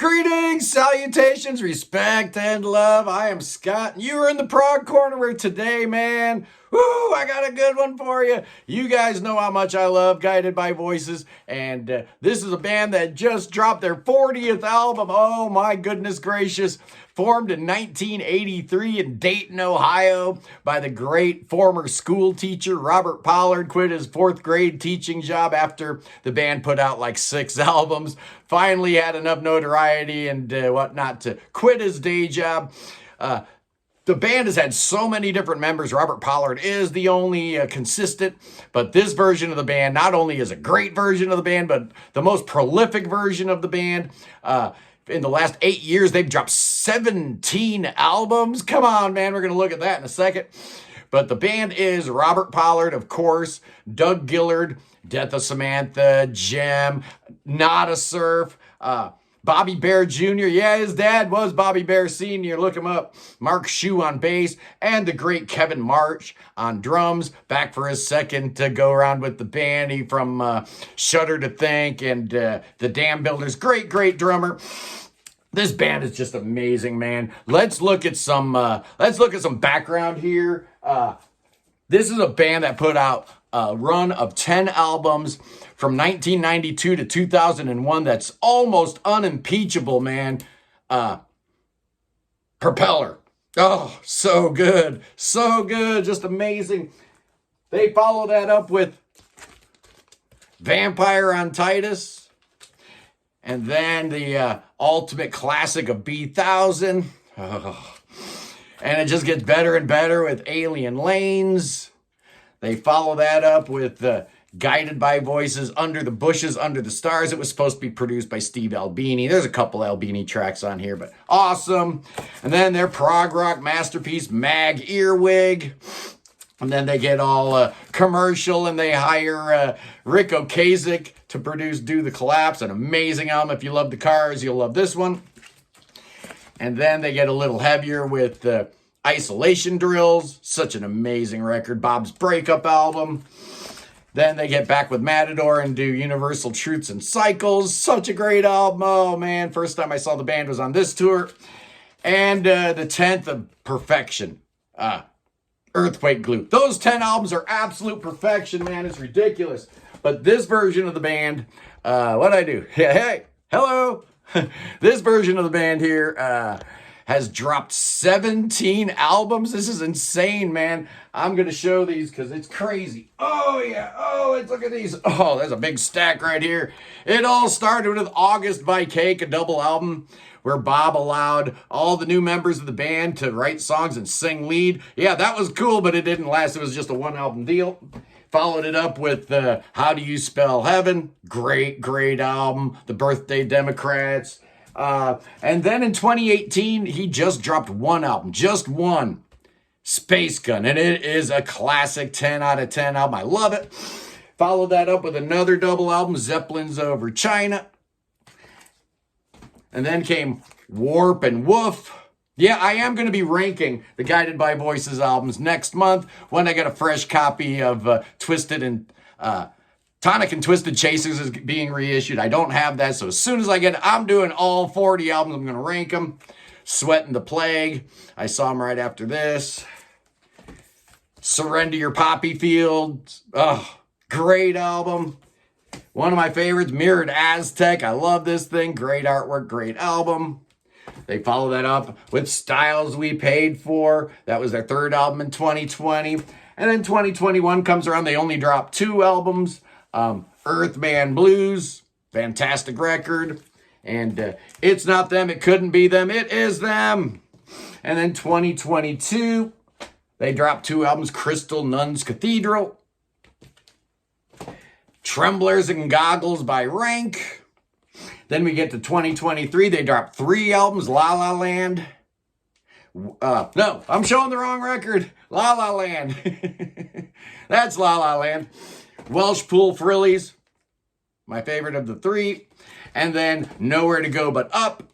Greetings, salutations, respect, and love. I am Scott, and you are in the Prog Corner where today, man, woo, I got a good one for you. You guys know how much I love Guided by Voices, and this is a band that just dropped their 40th album. Oh, my goodness gracious. Formed in 1983 in Dayton, Ohio by the great former school teacher Robert Pollard. Quit his fourth grade teaching job after the band put out like 6 albums. Finally had enough notoriety and whatnot to quit his day job. The band has had so many different members. Robert Pollard is the only consistent, but this version of the band not only is a great version of the band, but the most prolific version of the band. In the last 8 years, they've dropped 17 albums. Come on, man. We're going to look at that in a second. But the band is Robert Pollard, of course, Doug Gillard, Death of Samantha, Gem, Nada Surf, Bobby Bear Jr. Yeah, his dad was Bobby Bear Sr. Look him up. Mark Shue on bass, and the great Kevin March on drums. Back for his second to go around with the band. He from Shudder to Think and the Dam Builders. Great, great drummer. This band is just amazing, man. Let's look at some background here. This is a band that put out a run of 10 albums from 1992 to 2001. That's almost unimpeachable, man. Propeller. Oh, so good. So good. Just amazing. They follow that up with Vampire on Titus. And then the ultimate classic of B-1000. Oh. And it just gets better and better with Alien Lanes. They follow that up with Guided by Voices, Under the Bushes, Under the Stars. It was supposed to be produced by Steve Albini. There's a couple Albini tracks on here, but awesome. And then their prog rock masterpiece, Mag Earwig. And then they get all commercial, and they hire Rick Ocasek to produce Do the Collapse, an amazing album. If you love the Cars, you'll love this one. And then they get a little heavier with Isolation Drills, such an amazing record. Bob's Breakup album. Then they get back with Matador and do Universal Truths and Cycles, such a great album. Oh man, first time I saw the band was on this tour. And the 10th of Perfection, Earthquake Glue. Those 10 albums are absolute perfection, man. It's ridiculous. But this version of the band, what'd I do? Hey, hello. This version of the band here has dropped 17 albums. This is insane, man. I'm going to show these because it's crazy. Oh, yeah. Oh, look at these. Oh, there's a big stack right here. It all started with August by Cake, a double album where Bob allowed all the new members of the band to write songs and sing lead. Yeah, that was cool, but it didn't last. It was just a one-album deal. Followed it up with How Do You Spell Heaven? Great, great album. The Birthday Democrats. And then in 2018, he just dropped one album. Just one. Space Gun. And it is a classic 10 out of 10 album. I love it. Followed that up with another double album, Zeppelins Over China. And then came Warp and Woof. Yeah, I am going to be ranking the Guided by Voices albums next month when I get a fresh copy of Twisted and Tonic and Twisted Chasers is being reissued. I don't have that, so as soon as I get it, I'm doing all 40 albums. I'm going to rank them. Sweating the Plague. I saw them right after this. Surrender Your Poppy Fields. Oh, great album. One of my favorites, Mirrored Aztec. I love this thing. Great artwork, great album. They follow that up with Styles We Paid For. That was their third album in 2020. And then 2021 comes around. They only dropped 2 albums. Earthman Blues, fantastic record. And It's Not Them, It Couldn't Be Them, It Is Them. And then 2022, they dropped 2 albums, Crystal Nuns Cathedral. Tremblers and Goggles by Rank. Then we get to 2023. They dropped 3 albums. La La Land. No, I'm showing the wrong record. La La Land. That's La La Land. Welsh Pool Frillies. My favorite of the 3. And then Nowhere to Go But Up.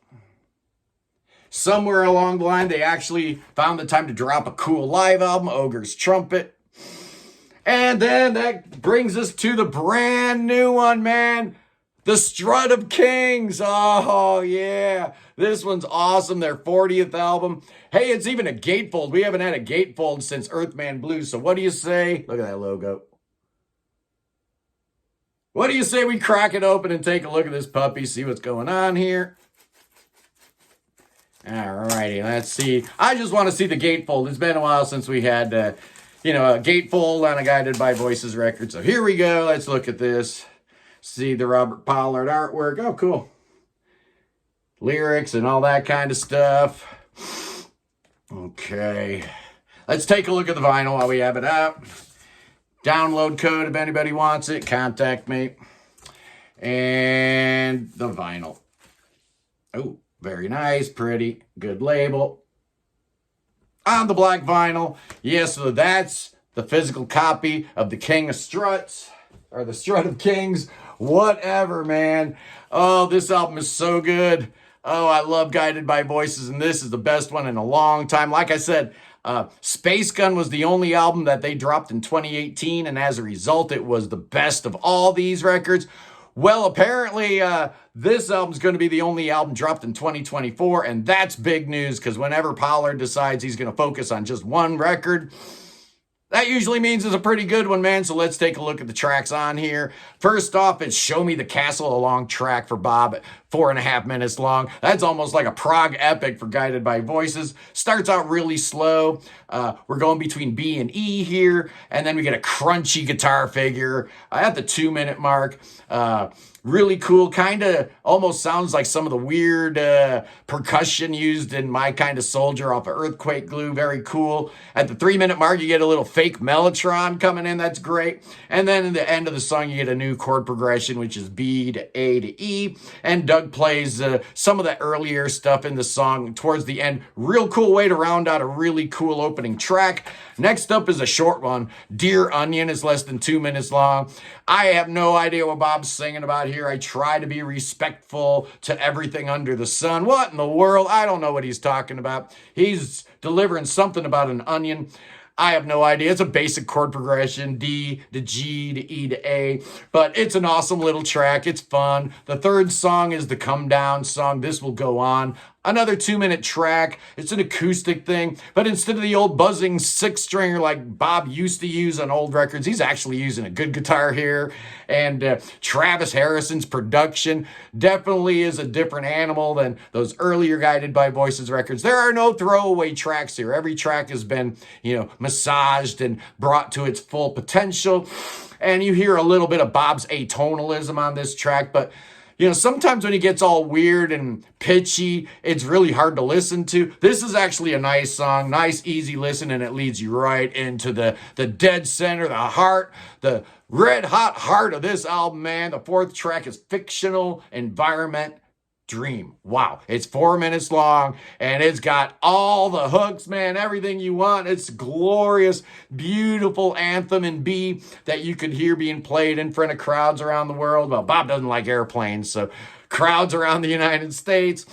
Somewhere along the line, they actually found the time to drop a cool live album, Ogre's Trumpet. And then that brings us to the brand new one, man. The Strut of Kings. Oh, yeah. This one's awesome. Their 40th album. Hey, it's even a gatefold. We haven't had a gatefold since Earthman Blues. So what do you say? Look at that logo. What do you say we crack it open and take a look at this puppy, see what's going on here? Alrighty, let's see. I just want to see the gatefold. It's been a while since we had, a gatefold on a Guided by Voices record. So here we go. Let's look at this. See the Robert Pollard artwork. Oh, cool. Lyrics and all that kind of stuff. Okay. Let's take a look at the vinyl while we have it up. Download code if anybody wants it. Contact me. And the vinyl. Oh, very nice. Pretty. Good label. On the black vinyl. Yes, so that's the physical copy of the King of Struts. Or the Strut of Kings. Whatever, man. Oh, this album is so good. Oh, I love Guided by Voices, and this is the best one in a long time. Like I said, Space Gun was the only album that they dropped in 2018, and as a result, it was the best of all these records. Well, apparently, this album's going to be the only album dropped in 2024, and that's big news, because whenever Pollard decides he's going to focus on just one record, that usually means it's a pretty good one, man. So let's take a look at the tracks on here. First off, it's Show Me the Castle, a long track for Bob, 4.5 minutes long. That's almost like a prog epic for Guided by Voices. Starts out really slow. We're going between B and E here, and then we get a crunchy guitar figure at the 2-minute mark. Really cool, kind of almost sounds like some of the weird percussion used in My Kind of Soldier off of Earthquake Glue. Very cool. At the 3-minute mark, you get a little fake mellotron coming in. That's great. And then in the end of the song, you get a new chord progression, which is B to A to E. And Doug plays some of the earlier stuff in the song towards the end. Real cool way to round out a really cool opening track. Next up is a short one. Dear Onion is less than 2 minutes long. I have no idea what Bob's singing about here. I try to be respectful to everything under the sun. What in the world? I don't know what he's talking about. He's delivering something about an onion. I have no idea. It's a basic chord progression, D to G to E to A, but it's an awesome little track. It's fun. The third song is the Come Down song. This will go on. Another 2-minute track. It's an acoustic thing, but instead of the old buzzing 6-stringer like Bob used to use on old records, he's actually using a good guitar here. And Travis Harrison's production definitely is a different animal than those earlier Guided by Voices records. There are no throwaway tracks here. Every track has been, massaged and brought to its full potential. And you hear a little bit of Bob's atonalism on this track, but sometimes when he gets all weird and pitchy, it's really hard to listen to. This is actually a nice song, nice, easy listen, and it leads you right into the dead center, the heart, the red hot heart of this album, man. The fourth track is Fictional Environment Dream. Wow. It's 4 minutes long, and it's got all the hooks, man, everything you want. It's glorious, beautiful anthem in B that you could hear being played in front of crowds around the world. Well, Bob doesn't like airplanes, so crowds around the United States.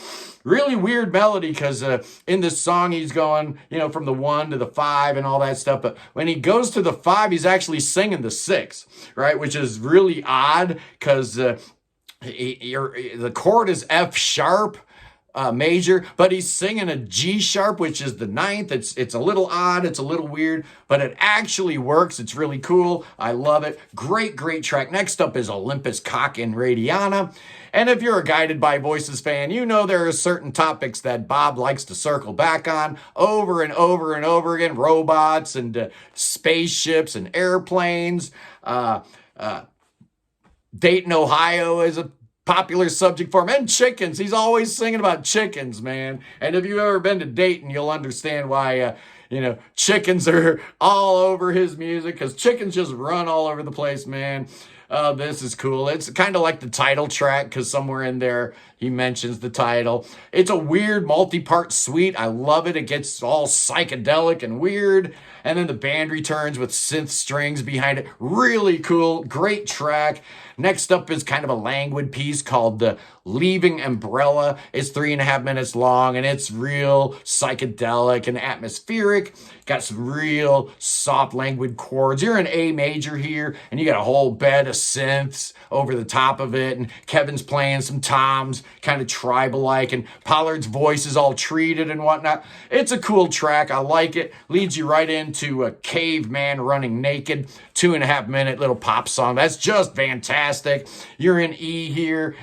Really weird melody, because in this song he's going, from the 1 to the 5 and all that stuff. But when he goes to the 5, he's actually singing the 6, right? Which is really odd, because the chord is F sharp major, but he's singing a G sharp, which is the 9th. It's a little odd. It's a little weird, but it actually works. It's really cool. I love it. Great track. Next up is Olympus Cock and Radiana. And if you're a Guided by Voices fan, there are certain topics that Bob likes to circle back on over and over and over again. Robots and spaceships and airplanes. Dayton, Ohio is a popular subject for him, and chickens. He's always singing about chickens, man. And if you've ever been to Dayton, you'll understand why, chickens are all over his music, because chickens just run all over the place, man. This is cool. It's kind of like the title track, because somewhere in there he mentions the title. It's a weird multi-part suite. I love it. It gets all psychedelic and weird. And then the band returns with synth strings behind it. Really cool. Great track. Next up is kind of a languid piece called Leaving Umbrella. It's 3.5 minutes long, and it's real psychedelic and atmospheric. Got some real soft languid chords. You're in A major here, and you got a whole bed of synths over the top of it, and Kevin's playing some toms, kind of tribal-like, and Pollard's voice is all treated and whatnot. It's a cool track. I like it. Leads you right into a caveman running naked, 2.5 minute little pop song. That's just fantastic. You're in E here.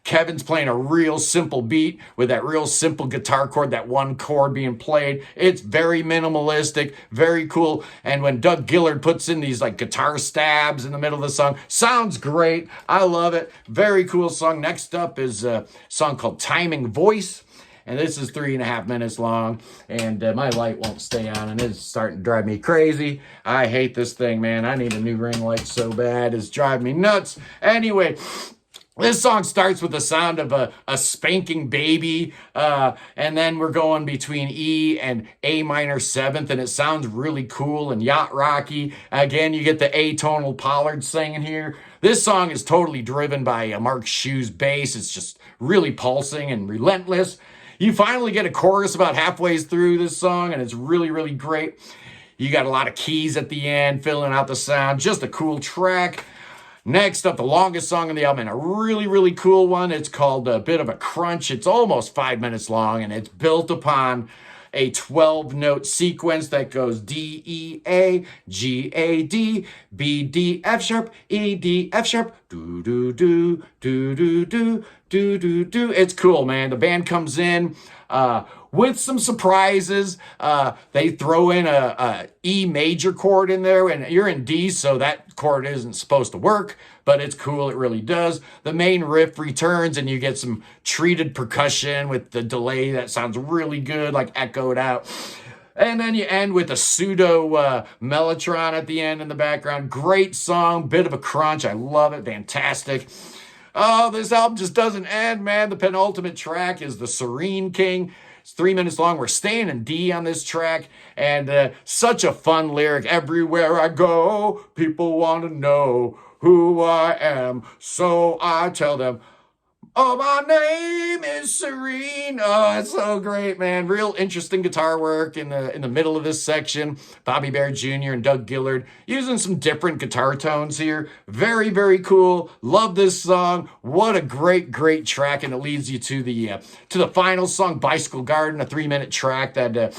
Kevin's playing a real simple beat with that real simple guitar chord, that one chord being played. It's very minimalistic, very cool. And when Doug Gillard puts in these like guitar stabs in the middle of the song, sounds great. I love it. Very cool song. Next up is a song called Timing Voice. And this is 3.5 minutes long, and my light won't stay on, and it's starting to drive me crazy. I hate this thing, man. I need a new ring light so bad. It's driving me nuts. Anyway, this song starts with the sound of a spanking baby, and then we're going between E and A minor 7th, and it sounds really cool and yacht rocky. Again, you get the atonal Pollard singing here. This song is totally driven by Mark Schu's bass. It's just really pulsing and relentless. You finally get a chorus about halfway through this song, and it's really, really great. You got a lot of keys at the end, filling out the sound. Just a cool track. Next up, the longest song on the album, and a really, really cool one. It's called A Bit of a Crunch. It's almost 5 minutes long, and it's built upon a 12-note sequence that goes D, E, A, G, A, D, B, D, F sharp, E, D, F sharp, do, do, do, do, do, do, do, do, do. It's cool, man. The band comes in with some surprises. They throw in a E major chord in there, and you're in D, so that chord isn't supposed to work, but it's cool. It really does. The main riff returns, and you get some treated percussion with the delay that sounds really good, like echoed out. And then you end with a pseudo mellotron at the end in the background. Great song, bit of a crunch. I love it. Fantastic. Oh, this album just doesn't end, man. The penultimate track is The Serene King. It's 3 minutes long. We're staying in D on this track. And such a fun lyric. Everywhere I go, people want to know who I am. So I tell them, oh, my name is Serene. Oh, it's so great, man. Real interesting guitar work in the middle of this section. Bobby Bear Jr. and Doug Gillard using some different guitar tones here. Very, very cool. Love this song. What a great, great track. And it leads you to the final song, Bicycle Garden, a 3-minute track that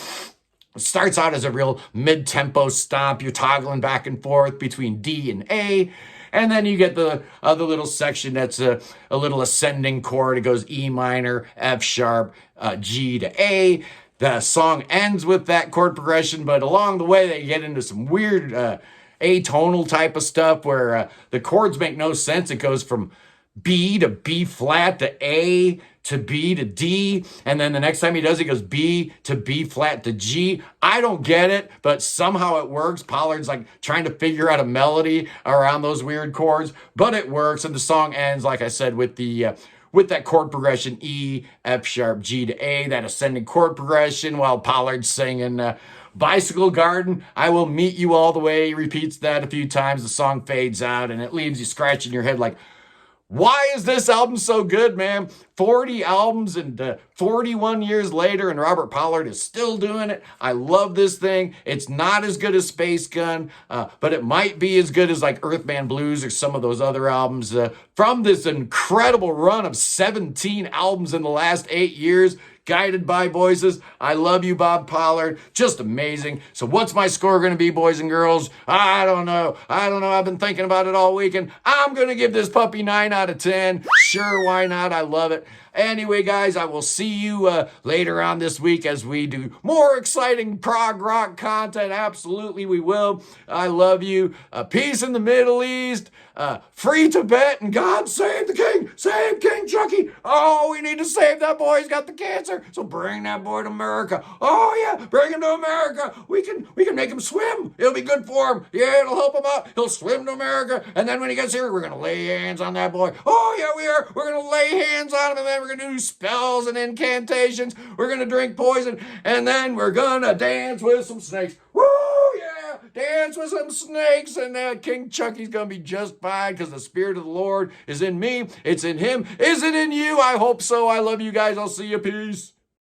starts out as a real mid-tempo stomp. You're toggling back and forth between D and A. And then you get the other little section that's a little ascending chord. It goes E minor, F sharp, G to A. The song ends with that chord progression, but along the way they get into some weird atonal type of stuff where the chords make no sense. It goes from B to B flat to A to B to D, and then the next time he does, he goes B to B flat to G. I don't get it, but somehow it works. Pollard's like trying to figure out a melody around those weird chords, but it works, and the song ends, like I said, with that chord progression, E, F sharp, G to A, that ascending chord progression, while Pollard's singing Bicycle Garden, I will meet you all the way. He repeats that a few times. The song fades out, and it leaves you scratching your head like, why is this album so good, man? 40 albums and 41 years later, and Robert Pollard is still doing it. I love this thing. It's not as good as Space Gun, but it might be as good as like Earthman Blues or some of those other albums. From this incredible run of 17 albums in the last 8 years, guided by voices. I love you, Bob Pollard. Just amazing. So what's my score going to be, boys and girls? I don't know. I've been thinking about it all weekend. I'm going to give this puppy 9 out of 10. Sure, why not? I love it. Anyway, guys, I will see you later on this week as we do more exciting prog rock content. Absolutely, we will. I love you. Peace in the Middle East. Free Tibet, and God save the king. Save King Chucky. Oh, we need to save that boy. He's got the cancer. So bring that boy to America. Oh, yeah, bring him to America. We can make him swim. It'll be good for him. Yeah, it'll help him out. He'll swim to America. And then when he gets here, we're going to lay hands on that boy. Oh, yeah, we are. We're going to lay hands on him, and then we're going to do spells and incantations. We're going to drink poison, and then we're going to dance with some snakes. Woo, yeah. dance with some snakes, and King Chucky's going to be just fine because the Spirit of the Lord is in me. It's in him. Is it in you? I hope so. I love you guys. I'll see you. Peace.